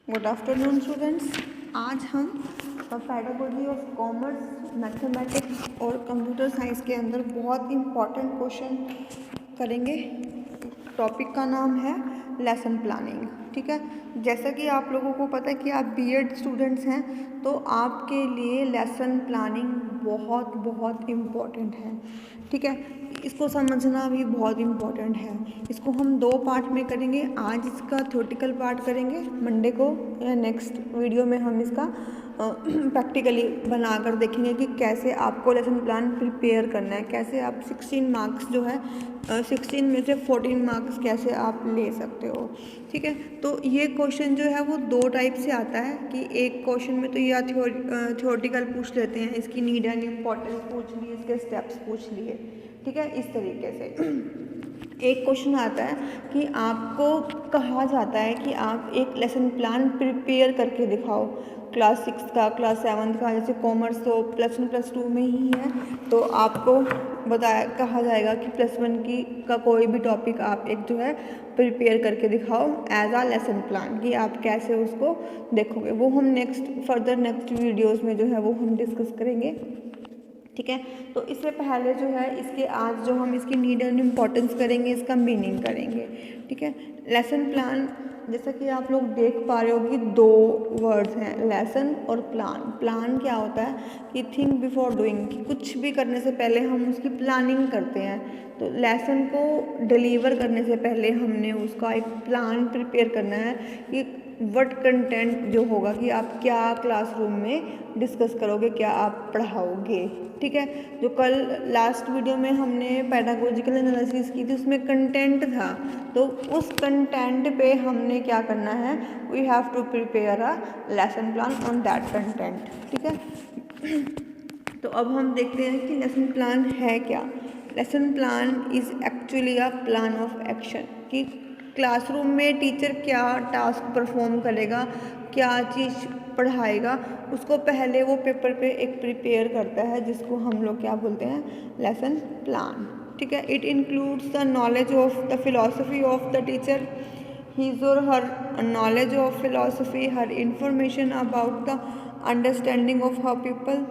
Good afternoon students. आज हम pedagogy of commerce, mathematics और कंप्यूटर साइंस के अंदर बहुत इम्पॉर्टेंट क्वेश्चन करेंगे। टॉपिक का नाम है लेसन प्लानिंग। ठीक है, जैसा कि आप लोगों को पता है कि आप बीएड स्टूडेंट्स हैं, तो आपके लिए लेसन प्लानिंग बहुत बहुत इम्पॉर्टेंट है। ठीक है, इसको समझना भी बहुत इम्पॉर्टेंट है। इसको हम 2 पार्ट में करेंगे। आज इसका थ्योरेटिकल पार्ट करेंगे, मंडे को या नेक्स्ट वीडियो में हम इसका प्रैक्टिकली बनाकर देखेंगे कि कैसे आपको लेसन प्लान प्रिपेयर करना है, कैसे आप 16 मार्क्स जो है 16 में से 14 मार्क्स कैसे आप ले सकते हो। ठीक है, तो ये क्वेश्चन जो है वो 2 टाइप से आता है कि एक क्वेश्चन में तो या थ्योरेटिकल पूछ लेते हैं, इसकी नीड एंड इम्पोर्टेंस पूछ लिए, इसके स्टेप्स पूछ लिए। ठीक है, इस तरीके से एक क्वेश्चन आता है कि आपको कहा जाता है कि आप एक लेसन प्लान प्रिपेयर करके दिखाओ। क्लास 6 का, क्लास 7 का, जैसे कॉमर्स तो +1 +2 में ही है, तो आपको कहा जाएगा कि +1 का कोई भी टॉपिक आप एक जो है प्रिपेयर करके दिखाओ एज आ लेसन प्लान, कि आप कैसे उसको देखोगे। वो हम नेक्स्ट वीडियोज़ में जो है वो हम डिस्कस करेंगे। ठीक है, तो इससे पहले जो है इसके आज जो हम इसकी नीड एंड इम्पोर्टेंस करेंगे, इसका मीनिंग करेंगे। ठीक है, लेसन प्लान जैसा कि आप लोग देख पा रहे हो कि 2 वर्ड्स हैं, लेसन और प्लान। प्लान क्या होता है कि थिंक बिफोर डूइंग, कि कुछ भी करने से पहले हम उसकी प्लानिंग करते हैं। तो लेसन को डिलीवर करने से पहले हमने उसका एक प्लान प्रिपेयर करना है कि व्हाट कंटेंट जो होगा, कि आप क्या क्लासरूम में डिस्कस करोगे, क्या आप पढ़ाओगे। ठीक है, जो कल लास्ट वीडियो में हमने पेडागोजिकल एनालिसिस की थी उसमें कंटेंट था, तो उस कंटेंट पे हमने क्या करना है, we have to prepare a lesson plan on that content. ठीक है, तो अब हम देखते हैं कि लेसन प्लान है क्या। Lesson plan is actually a plan of action, कि क्लासरूम में टीचर क्या टास्क परफॉर्म करेगा, क्या चीज़ पढ़ाएगा, उसको पहले वो पेपर पे एक प्रिपेयर करता है, जिसको हम लोग क्या बोलते हैं, लेसन प्लान। ठीक है, it includes the knowledge of the philosophy of the teacher, his or her knowledge of philosophy, her information about the understanding of her people,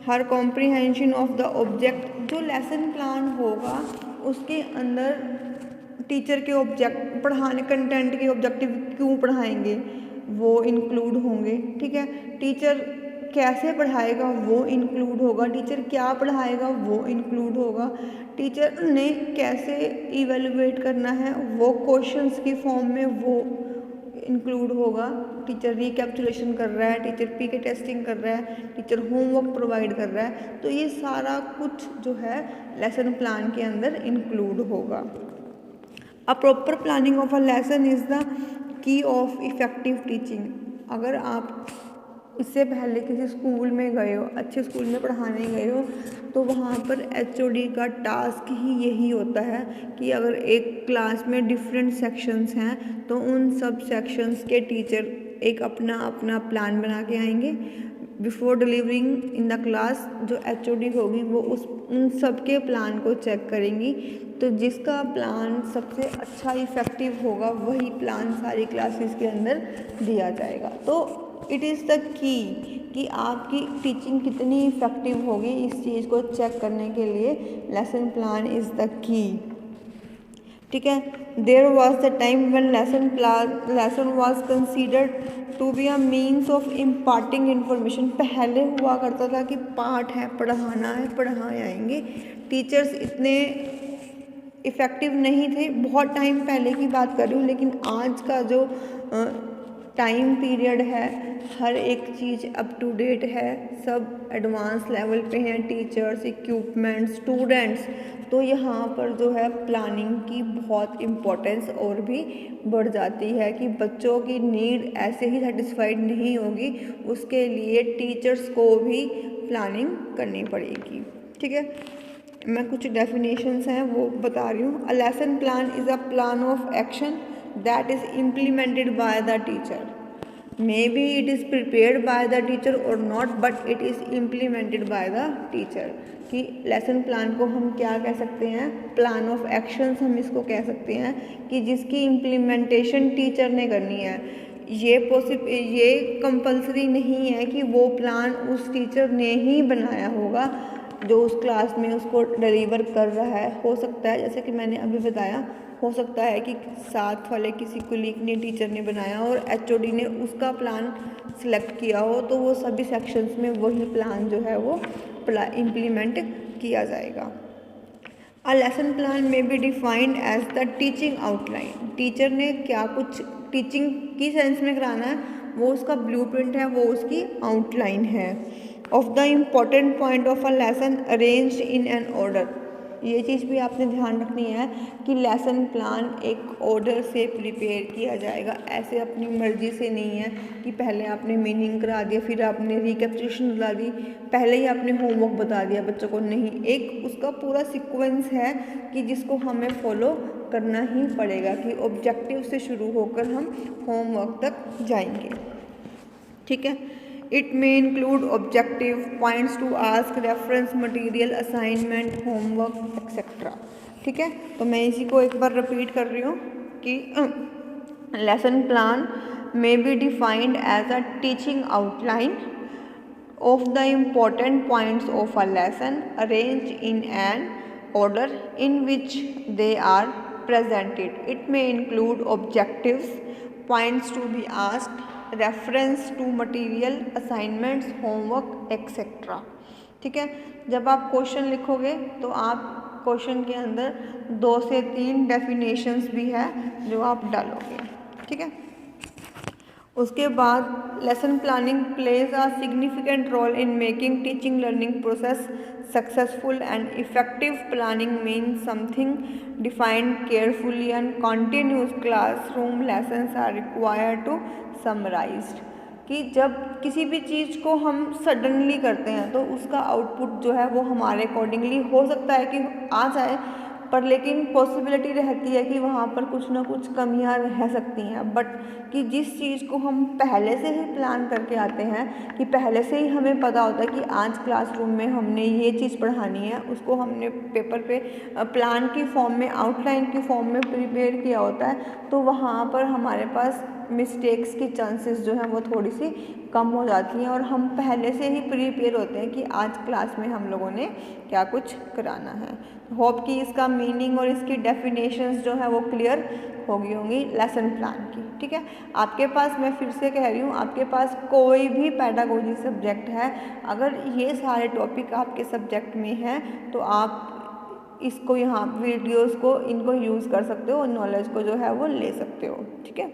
her comprehension of the object। जो lesson plan होगा उसके अंदर teacher के object, पढ़ाने content के objective क्यों पढ़ाएंगे वो इंक्लूड होंगे। ठीक है, टीचर कैसे पढ़ाएगा वो इंक्लूड होगा, टीचर क्या पढ़ाएगा वो इंक्लूड होगा, टीचर ने कैसे इवेलुएट करना है वो क्वेश्चंस की फॉर्म में वो इंक्लूड होगा। टीचर रिकैप्चुलेशन कर रहा है, टीचर पीके टेस्टिंग कर रहा है, टीचर होमवर्क प्रोवाइड कर रहा है, तो ये सारा कुछ जो है लेसन प्लान के अंदर इंक्लूड होगा। A proper planning of a lesson is the key of effective teaching. अगर आप इससे पहले किसी स्कूल में गए हो, अच्छे स्कूल में पढ़ाने गए हो, तो वहाँ पर एचओडी का टास्क ही यही होता है कि अगर एक क्लास में डिफरेंट सेक्शंस हैं तो उन सब सेक्शंस के टीचर एक अपना अपना प्लान बना के आएंगे। Before delivering in the class जो एचओडी होगी वो उन सब के प्लान को चेक करेंगी, तो जिसका प्लान सबसे अच्छा इफ़ेक्टिव होगा वही प्लान सारी क्लासेस के अंदर दिया जाएगा। तो इट इज़ द की कि आपकी टीचिंग कितनी इफ़ेक्टिव होगी, इस चीज़ को चेक करने के लिए लेसन प्लान इज़ द की। ठीक है, there was the time when lesson was considered to be a means of imparting information. पहले हुआ करता था कि पाठ है, पढ़ाना है, पढ़ाए आएंगे। टीचर्स इतने इफ़ेक्टिव नहीं थे, बहुत टाइम पहले की बात कर रही हूँ, लेकिन आज का जो टाइम पीरियड है, हर एक चीज़ अप टू डेट है, सब एडवांस लेवल पे हैं, टीचर्स, इक्विपमेंट्स, स्टूडेंट्स। तो यहाँ पर जो है प्लानिंग की बहुत इम्पोर्टेंस और भी बढ़ जाती है कि बच्चों की नीड ऐसे ही सेटिस्फाइड नहीं होगी, उसके लिए टीचर्स को भी प्लानिंग करनी पड़ेगी। ठीक है, मैं कुछ डेफिनेशंस हैं वो बता रही हूँ। अ lesson plan is a plan of action that is implemented by the teacher. Maybe it is prepared by the teacher or not, but it is implemented by the teacher। कि लेसन प्लान को हम क्या कह सकते हैं, plan of actions हम इसको कह सकते हैं, कि जिसकी इम्प्लीमेंटेशन टीचर ने करनी है। ये कंपलसरी नहीं है कि वो प्लान उस टीचर ने ही बनाया होगा जो उस क्लास में उसको डिलीवर कर रहा है। हो सकता है, जैसे कि मैंने अभी बताया, हो सकता है कि साथ वाले किसी कुलीग ने, टीचर ने बनाया और एचओडी ने उसका प्लान सिलेक्ट किया हो, तो वो सभी सेक्शंस में वही प्लान जो है वो इम्प्लीमेंट किया जाएगा। अ लेसन प्लान में be defined as the teaching outline. Teacher ने क्या कुछ टीचिंग की सेंस में कराना है, वो उसका ब्लूप्रिंट है, वो उसकी आउटलाइन है। Of the important point of a lesson arranged in an order. ये चीज़ भी आपने ध्यान रखनी है कि लेसन प्लान एक ऑर्डर से प्रिपेयर किया जाएगा। ऐसे अपनी मर्जी से नहीं है कि पहले आपने मीनिंग करा दिया, फिर आपने रिकैपिटुलेशन बता दी, पहले ही आपने होमवर्क बता दिया बच्चों को। नहीं, एक उसका पूरा सीक्वेंस है कि जिसको हमें फॉलो करना ही पड़ेगा कि ऑब्जेक्टिव से शुरू होकर हम होमवर्क तक जाएंगे। ठीक है। It may include objective, points to ask, reference material, assignment, homework etcetera. ठीक है, तो मैं इसी को एक बार रिपीट कर रही हूँ कि lesson plan may be defined as a teaching outline of the important points of a lesson arranged in an order in which they are presented. It may include objectives, points to be asked, reference to material, assignments, homework, etc. ठीक है, जब आप question लिखोगे तो आप question के अंदर 2 से 3 डेफिनेशंस भी है जो आप डालोगे। ठीक है, उसके बाद lesson planning plays a significant role in making teaching learning process successful and effective. Planning means something defined carefully and continuous classroom lessons are required to summarised. कि जब किसी भी चीज़ को हम सडनली करते हैं तो उसका आउटपुट जो है वो हमारे अकॉर्डिंगली हो सकता है कि आ जाए, पर लेकिन पॉसिबिलिटी रहती है कि वहाँ पर कुछ ना कुछ कमियां रह सकती हैं। बट कि जिस चीज़ को हम पहले से ही प्लान करके आते हैं, कि पहले से ही हमें पता होता है कि आज क्लासरूम में हमने ये चीज़ पढ़ानी है, उसको हमने पेपर पे प्लान की फॉर्म में, आउटलाइन की फॉर्म में प्रिपेयर किया होता है, तो वहाँ पर हमारे पास मिस्टेक्स की चांसेस जो हैं वो थोड़ी सी कम हो जाती हैं और हम पहले से ही प्रिपेयर होते हैं कि आज क्लास में हम लोगों ने क्या कुछ कराना है। होप कि इसका मीनिंग और इसकी डेफिनेशंस जो है वो क्लियर हो गई होंगी लेसन प्लान की। ठीक है, आपके पास, मैं फिर से कह रही हूँ, आपके पास कोई भी पेडागोजी सब्जेक्ट है, अगर ये सारे टॉपिक आपके सब्जेक्ट में हैं तो आप इसको, यहाँ वीडियोस को, इनको यूज़ कर सकते हो और नॉलेज को जो है वो ले सकते हो। ठीक है,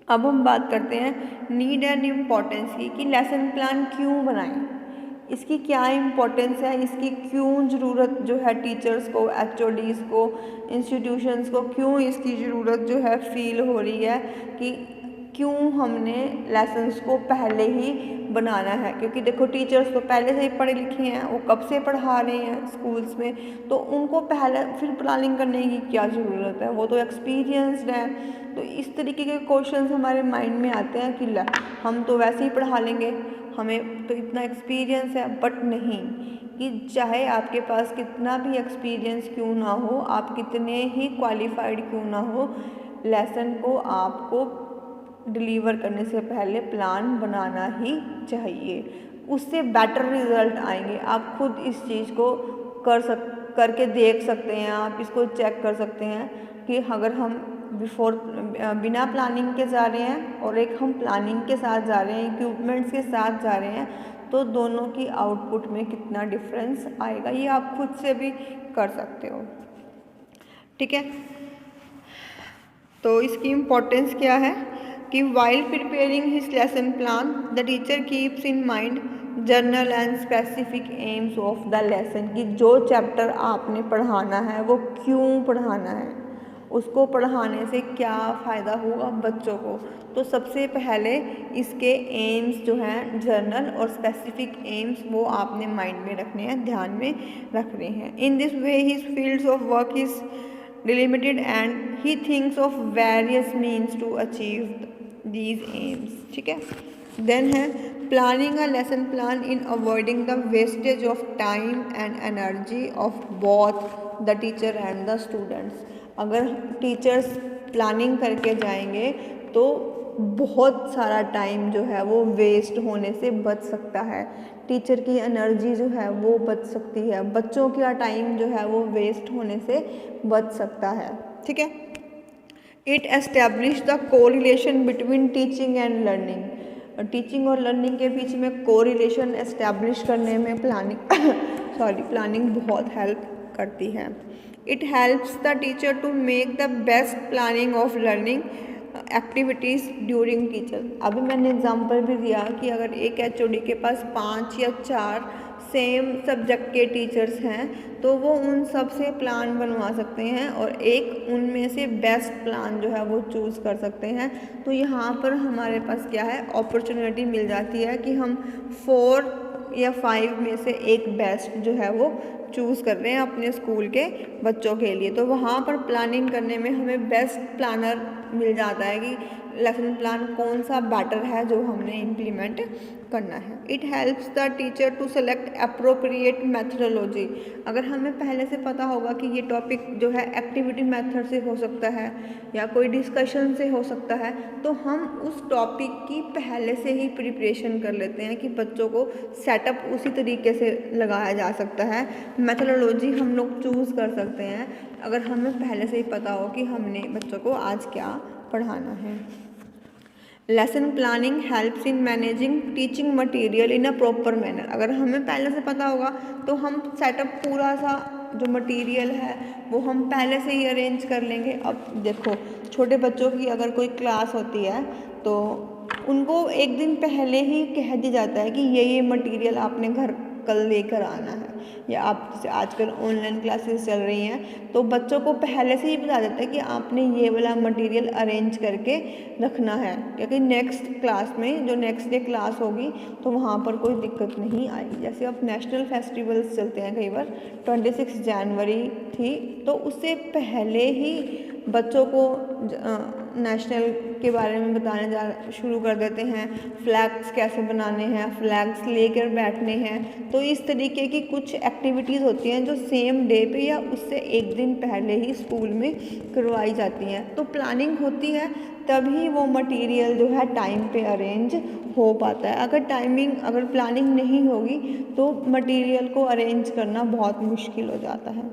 अब हम बात करते हैं नीड एंड इम्पोर्टेंस की, कि लेसन प्लान क्यों बनाएं, इसकी क्या इम्पोर्टेंस है, इसकी क्यों ज़रूरत जो है टीचर्स को, एचओडीज़ को, इंस्टीट्यूशंस को क्यों इसकी ज़रूरत जो है फील हो रही है, कि क्यों हमने लेसन्स को पहले ही बनाना है। क्योंकि देखो टीचर्स तो पहले से ही पढ़े लिखे हैं, वो कब से पढ़ा रहे हैं स्कूल्स में, तो उनको पहले फिर प्लानिंग करने की क्या ज़रूरत है, वो तो एक्सपीरियंसड है। तो इस तरीके के क्वेश्चंस हमारे माइंड में आते हैं कि हम तो वैसे ही पढ़ा लेंगे, हमें तो इतना एक्सपीरियंस है। बट नहीं, कि चाहे आपके पास कितना भी एक्सपीरियंस क्यों ना हो, आप कितने ही क्वालिफाइड क्यों ना हो, लेसन को आपको डिलीवर करने से पहले प्लान बनाना ही चाहिए। उससे बेटर रिजल्ट आएंगे। आप खुद इस चीज़ को करके देख सकते हैं, आप इसको चेक कर सकते हैं कि अगर हम बिना प्लानिंग के जा रहे हैं और एक हम प्लानिंग के साथ जा रहे हैं, इक्विपमेंट्स के साथ जा रहे हैं, तो दोनों की आउटपुट में कितना डिफरेंस आएगा, ये आप खुद से भी कर सकते हो। ठीक है, तो इसकी इम्पोर्टेंस क्या है कि while preparing his lesson plan the teacher keeps in mind journal and specific AIIMS of the lesson. कि जो चैप्टर आपने पढ़ाना है वो क्यों पढ़ाना है, उसको पढ़ाने से क्या फ़ायदा होगा बच्चों को। तो सबसे पहले इसके एम्स जो हैं, जर्नल और स्पेसिफिक एम्स, वो आपने माइंड में रखने हैं, ध्यान में रखने हैं। In this way his fields of work is delimited and he thinks of various means to achieve these aims. ठीक है, then है planning a lesson plan in avoiding the wastage of time and energy of both the teacher and the students. अगर teachers planning करके जाएंगे तो बहुत सारा time जो है वो वेस्ट होने से बच सकता है, टीचर की एनर्जी जो है वो बच सकती है, बच्चों का टाइम जो है वो वेस्ट होने से बच सकता है। ठीक है। It establish the correlation between teaching and learning, teaching और लर्निंग के बीच में कोरिलेशन एस्टेब्लिश करने में प्लानिंग बहुत हेल्प करती है। It helps the teacher to make the best planning of learning activities during teacher. अभी मैंने एग्जांपल भी दिया कि अगर एक एचओडी के पास 5 या 4 सेम सब्जेक्ट के टीचर्स हैं तो वो उन सब से प्लान बनवा सकते हैं और एक उनमें से बेस्ट प्लान जो है वो चूज़ कर सकते हैं। तो यहाँ पर हमारे पास क्या है, अपॉर्चुनिटी मिल जाती है कि हम 4 या 5 में से एक बेस्ट जो है वो चूज़ कर रहे हैं अपने स्कूल के बच्चों के लिए। तो वहाँ पर प्लानिंग करने में हमें बेस्ट प्लानर मिल जाता है कि लेसन प्लान कौन सा बेटर है जो हमने इम्प्लीमेंट करना है। It helps the teacher to select appropriate methodology. अगर हमें पहले से पता होगा कि ये टॉपिक जो है एक्टिविटी मेथड से हो सकता है या कोई डिस्कशन से हो सकता है तो हम उस टॉपिक की पहले से ही प्रिपरेशन कर लेते हैं कि बच्चों को सेटअप उसी तरीके से लगाया जा सकता है। मेथडोलॉजी हम लोग चूज़ कर सकते हैं अगर हमें पहले से ही पता हो कि हमने बच्चों को आज क्या पढ़ाना है। Lesson planning helps in managing teaching material in a proper manner. अगर हमें पहले से पता होगा तो हम सेटअप पूरा सा जो मटेरियल है वो हम पहले से ही अरेंज कर लेंगे। अब देखो, छोटे बच्चों की अगर कोई क्लास होती है तो उनको एक दिन पहले ही कह दिया जाता है कि ये मटेरियल आपने घर कल लेकर आना है, या आप जैसे आजकल ऑनलाइन क्लासेस चल रही हैं तो बच्चों को पहले से ही बता देता है कि आपने ये वाला मटेरियल अरेंज करके रखना है, क्योंकि नेक्स्ट क्लास में जो नेक्स्ट डे क्लास होगी तो वहाँ पर कोई दिक्कत नहीं आएगी। जैसे अब नेशनल फेस्टिवल्स चलते हैं, कई बार 26 जनवरी थी तो उससे पहले ही बच्चों को नेशनल के बारे में बताने शुरू कर देते हैं, फ्लैग्स कैसे बनाने हैं, फ्लैग्स लेकर बैठने हैं। तो इस तरीके की कुछ एक्टिविटीज़ होती हैं जो सेम डे पे या उससे एक दिन पहले ही स्कूल में करवाई जाती हैं। तो प्लानिंग होती है तभी वो मटेरियल जो है टाइम पे अरेंज हो पाता है। अगर प्लानिंग नहीं होगी तो मटेरियल को अरेंज करना बहुत मुश्किल हो जाता है।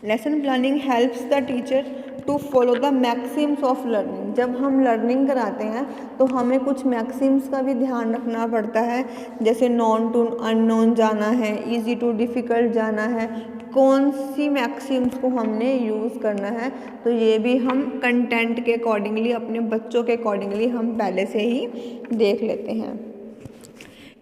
Lesson planning helps the teacher to follow the maxims of learning. जब हम लर्निंग कराते हैं तो हमें कुछ मैक्सिम्स का भी ध्यान रखना पड़ता है, जैसे नॉन टू अननोन जाना है, इजी टू डिफ़िकल्ट जाना है, कौन सी मैक्सिम्स को हमने यूज़ करना है। तो ये भी हम कंटेंट के अकॉर्डिंगली, अपने बच्चों के अकॉर्डिंगली हम पहले से ही देख लेते हैं।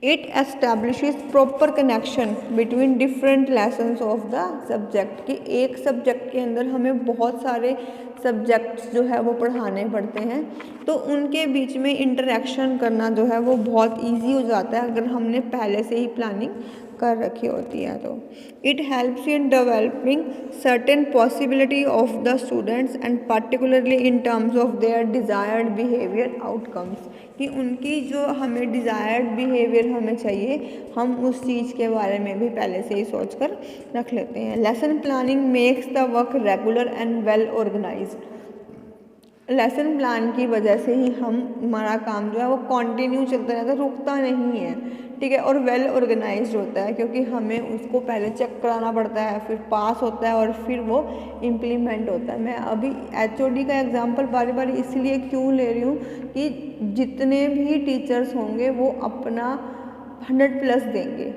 It establishes proper connection between different lessons of the subject. कि एक सब्जेक्ट के अंदर हमें बहुत सारे सब्जेक्ट्स जो है वो पढ़ाने पड़ते हैं तो उनके बीच में इंटरेक्शन करना जो है वो बहुत इजी हो जाता है अगर हमने पहले से ही प्लानिंग कर रखी होती है। तो it helps in developing certain possibility of the students and particularly in terms of their desired behaviour outcomes. कि उनकी जो हमें डिज़ायर्ड बिहेवियर हमें चाहिए हम उस चीज़ के बारे में भी पहले से ही सोच कर रख लेते हैं। Lesson planning makes the work regular and well organised. Lesson plan की वजह से ही हमारा काम जो है वो कंटिन्यू चलता रहता है, रुकता नहीं है। ठीक है। और वेल ऑर्गेनाइज्ड होता है क्योंकि हमें उसको पहले चेक कराना पड़ता है, फिर पास होता है और फिर वो इम्प्लीमेंट होता है। मैं अभी एचओडी का एग्जांपल बारी बारी इसलिए क्यों ले रही हूँ कि जितने भी टीचर्स होंगे वो अपना 100+ देंगे।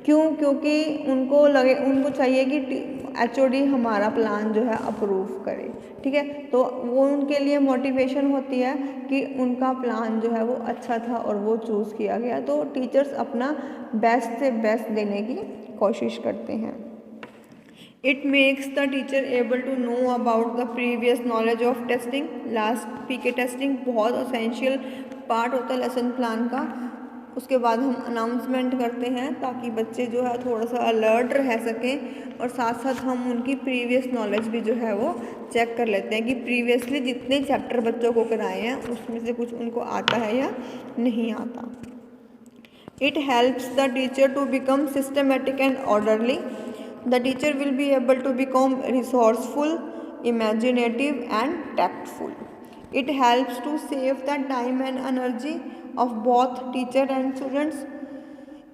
क्यों? क्योंकि उनको चाहिए कि एचओडी हमारा प्लान जो है अप्रूव करे। ठीक है। तो वो उनके लिए मोटिवेशन होती है कि उनका प्लान जो है वो अच्छा था और वो चूज़ किया गया। तो टीचर्स अपना बेस्ट से बेस्ट देने की कोशिश करते हैं। It makes the teacher able to know about the previous knowledge of testing. Last पीके टेस्टिंग बहुत असेंशियल पार्ट होता है लेसन प्लान का। उसके बाद हम अनाउंसमेंट करते हैं ताकि बच्चे जो है थोड़ा सा अलर्ट रह सकें और साथ साथ हम उनकी प्रीवियस नॉलेज भी जो है वो चेक कर लेते हैं कि प्रीवियसली जितने चैप्टर बच्चों को कराए हैं उसमें से कुछ उनको आता है या नहीं आता। It helps the teacher to become systematic and orderly. The teacher will be able to become resourceful, imaginative and tactful. It helps to save the time and energy of both teacher and students.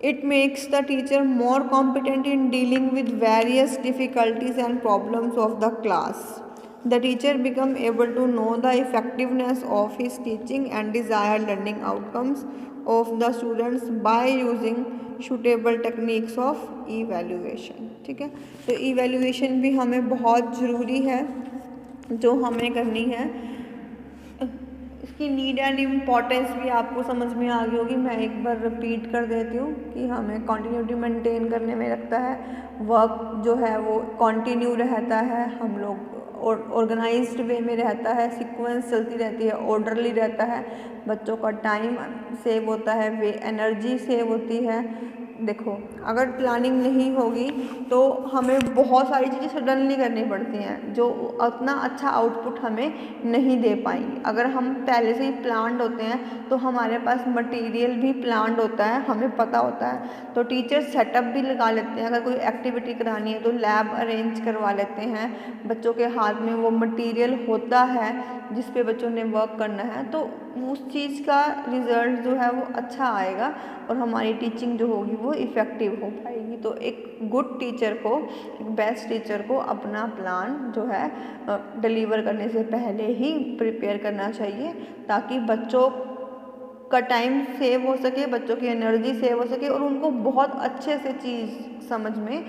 It makes the teacher more competent in dealing with various difficulties and problems of the class. The teacher becomes able to know the effectiveness of his teaching and desired learning outcomes of the students by using suitable techniques of evaluation. ठीक है, तो evaluation भी हमें बहुत ज़रूरी है जो हमें करनी है। इसकी नीड एंड इम्पॉर्टेंस भी आपको समझ में आ गई होगी। मैं एक बार रिपीट कर देती हूँ कि हमें कॉन्टीन्यूटी मेंटेन करने में लगता है, वर्क जो है वो कंटिन्यू रहता है, हम लोग ऑर्गेनाइज्ड वे में रहता है, सीक्वेंस चलती रहती है, ऑर्डरली रहता है, बच्चों का टाइम सेव होता है, वे एनर्जी सेव होती है। देखो, अगर प्लानिंग नहीं होगी तो हमें बहुत सारी चीज़ें सडनली करनी पड़ती हैं जो उतना अच्छा आउटपुट हमें नहीं दे पाएंगी। अगर हम पहले से ही प्लान्ड होते हैं तो हमारे पास मटेरियल भी प्लान्ड होता है, हमें पता होता है, तो टीचर सेटअप भी लगा लेते हैं। अगर कोई एक्टिविटी करानी है तो लैब अरेंज करवा लेते हैं, बच्चों के हाथ में वो मटेरियल होता है जिस पे बच्चों ने वर्क करना है, तो उस चीज़ का रिज़ल्ट जो है वो अच्छा आएगा और हमारी टीचिंग जो होगी वो इफ़ेक्टिव हो पाएगी। तो एक गुड टीचर को, एक बेस्ट टीचर को अपना प्लान जो है डिलीवर करने से पहले ही प्रिपेयर करना चाहिए ताकि बच्चों का टाइम सेव हो सके, बच्चों की एनर्जी सेव हो सके और उनको बहुत अच्छे से चीज़ समझ में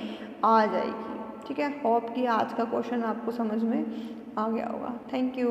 आ जाएगी। ठीक है, होप कि आज का क्वेश्चन आपको समझ में आ गया होगा। Thank you.